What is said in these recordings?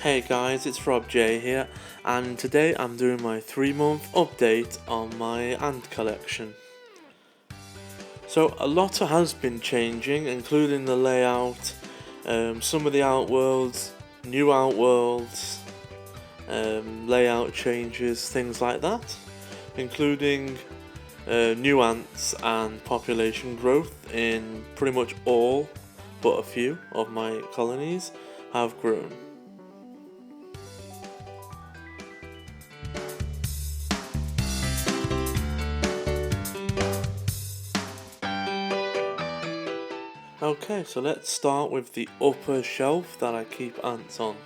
Hey guys, it's RobJ here, and today I'm doing my 3-month update on my ant collection. So a lot has been changing, including the layout, some of the outworlds, new outworlds, layout changes, things like that, including new ants and population growth in pretty much all but a few of my colonies have grown. Okay, so let's start with the upper shelf that I keep ants on.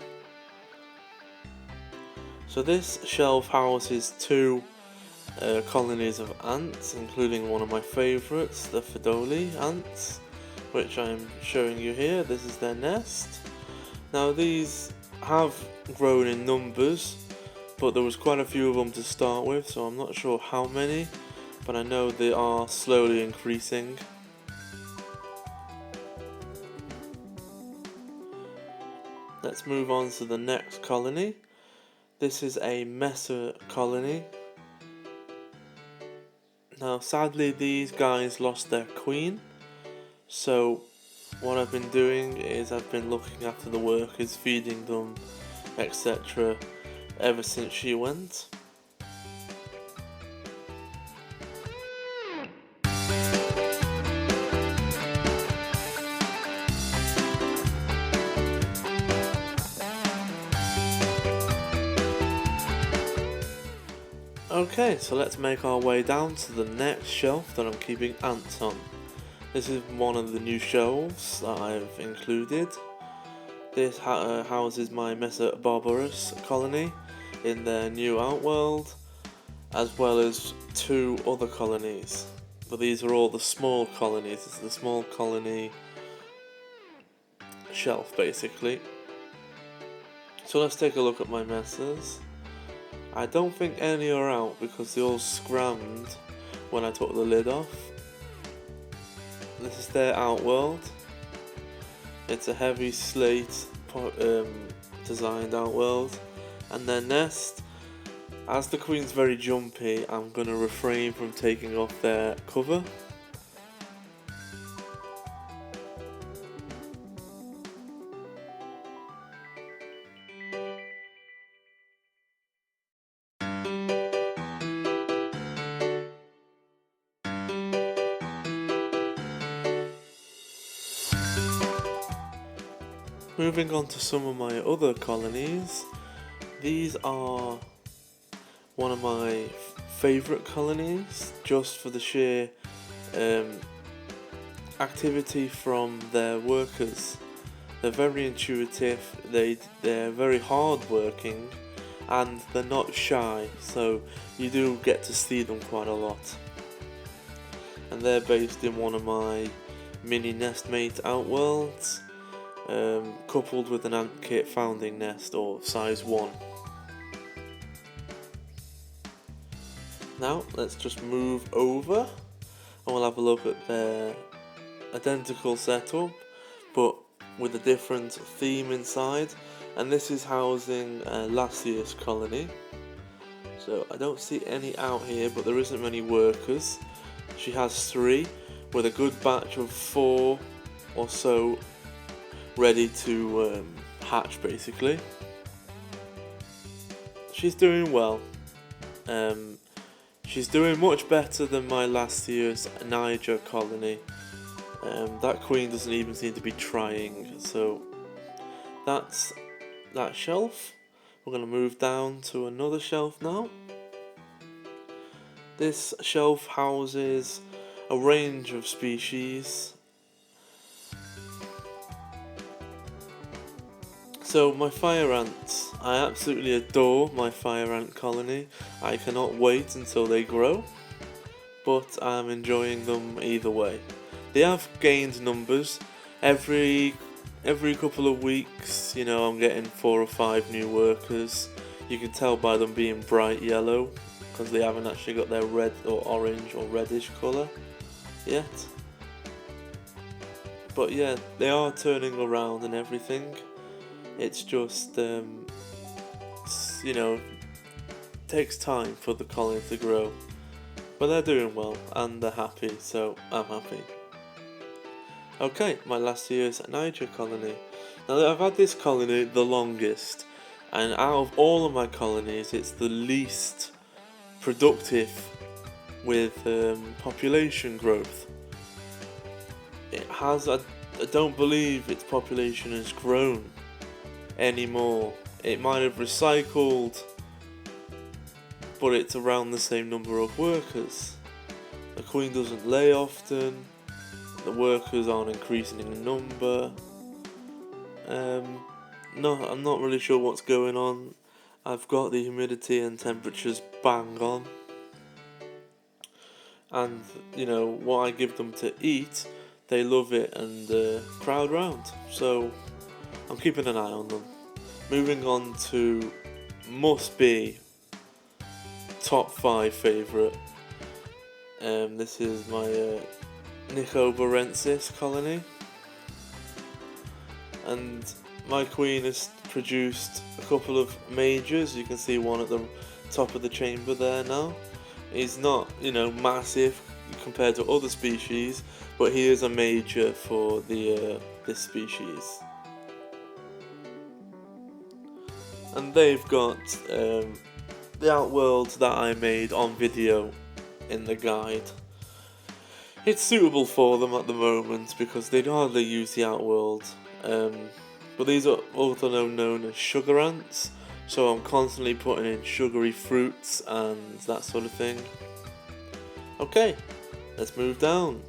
So this shelf houses two colonies of ants, including one of my favourites, the Fedoli ants, which I'm showing you here. This is their nest. Now these have grown in numbers, but there was quite a few of them to start with, so I'm not sure how many, but I know they are slowly increasing. Let's move on to the next colony. This is a Messer colony. Now sadly these guys lost their queen, so what I've been doing is I've been looking after the workers, feeding them, etc. ever since she went. Okay, so let's make our way down to the next shelf that I'm keeping ants on. This is one of the new shelves that I've included. This houses my Messer Barbarus colony in their new Outworld, as well as two other colonies. But these are all the small colonies. It's the small colony shelf basically. So let's take a look at my Messers. I don't think any are out because they all scrammed when I took the lid off. This is their Outworld. It's a heavy slate designed Outworld. And their nest, as the queen's very jumpy, I'm going to refrain from taking off their cover. Moving on to some of my other colonies, these are one of my favourite colonies just for the sheer activity from their workers. They're very intuitive, they're very hard working, and they're not shy, so you do get to see them quite a lot. And they're based in one of my mini nestmate outworlds. Coupled with an ant kit founding nest or size 1. Now let's just move over and we'll have a look at their identical setup but with a different theme inside, and this is housing last year's colony. So I don't see any out here, but there isn't many workers. She has 3 with a good batch of 4 or so ready to hatch basically. She's doing well. She's doing much better than my last year's Niger colony. That queen doesn't even seem to be trying, so that's that shelf. We're going to move down to another shelf now. This shelf houses a range of species. So my fire ants, I absolutely adore my fire ant colony. I cannot wait until they grow, but I'm enjoying them either way. They have gained numbers. Every couple of weeks, you know, I'm getting 4 or 5 new workers. You can tell by them being bright yellow, because they haven't actually got their red or orange or reddish colour yet. But yeah, they are turning around and everything. It's just it's, you know, takes time for the colony to grow. But they're doing well and they're happy, so I'm happy. Okay, my last year's Niger colony. Now I've had this colony the longest, and out of all of my colonies it's the least productive with population growth. It has, I don't believe its population has grown anymore. It might have recycled, but it's around the same number of workers. The queen doesn't lay often, the workers aren't increasing in number. No, I'm not really sure what's going on. I've got the humidity and temperatures bang on, and you know what I give them to eat, they love it and crowd round, so I'm keeping an eye on them. Moving on to must be top 5 favourite. This is my Nicobarensis colony, and my queen has produced a couple of majors. You can see one at the top of the chamber there now. He's not, you know, massive compared to other species, but he is a major for the this species. And they've got the Outworld that I made on video in the guide. It's suitable for them at the moment because they'd hardly use the Outworld. But these are also known as sugar ants, so I'm constantly putting in sugary fruits and that sort of thing. Okay, let's move down.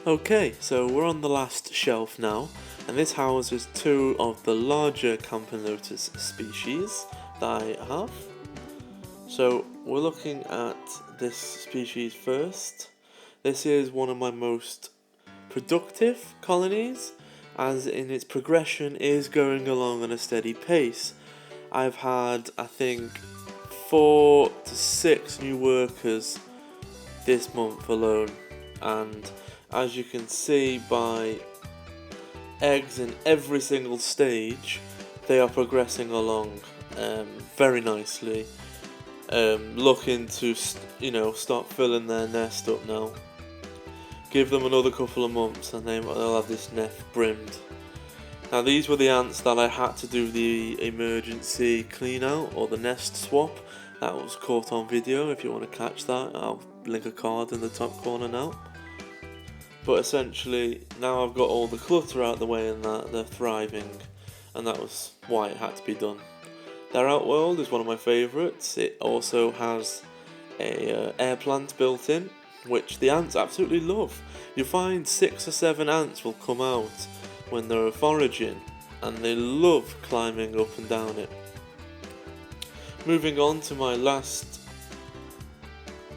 Okay, so we're on the last shelf now, and this houses 2 of the larger Camponotus species that I have. So we're looking at this species first. This is one of my most productive colonies, as in its progression is going along at a steady pace. I've had, I think, 4 to 6 new workers this month alone, and as you can see by eggs in every single stage, they are progressing along very nicely. Looking to start filling their nest up now. Give them another couple of months and they'll have this nest brimmed. Now these were the ants that I had to do the emergency clean out or the nest swap. That was caught on video. If you want to catch that, I'll link a card in the top corner now. But essentially, now I've got all the clutter out of the way and that they're thriving, and that was why it had to be done. Their Outworld is one of my favourites. It also has a air plant built in, which the ants absolutely love. You find 6 or 7 ants will come out when they're foraging, and they love climbing up and down it. Moving on to my last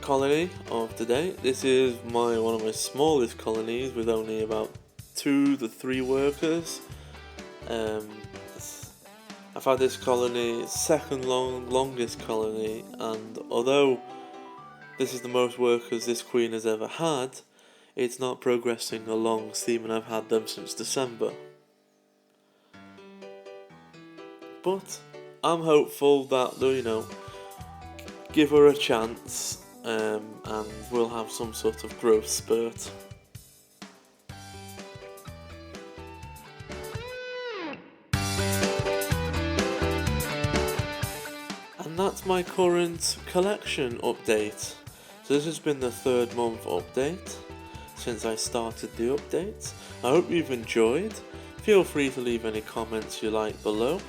colony of today. This is one of my smallest colonies with only about 2 to 3 workers. I've had this colony, second longest colony, and although this is the most workers this queen has ever had, it's not progressing along, seeming I've had them since December. But I'm hopeful that they'll, give her a chance, and we'll have some sort of growth spurt. And that's my current collection update. So this has been the 3rd month update since I started the updates. I hope you've enjoyed. Feel free to leave any comments you like below,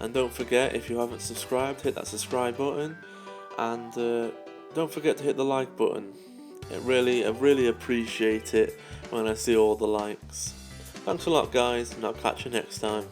and don't forget, if you haven't subscribed, hit that subscribe button, and don't forget to hit the like button. I really appreciate it when I see all the likes. Thanks a lot guys, and I'll catch you next time.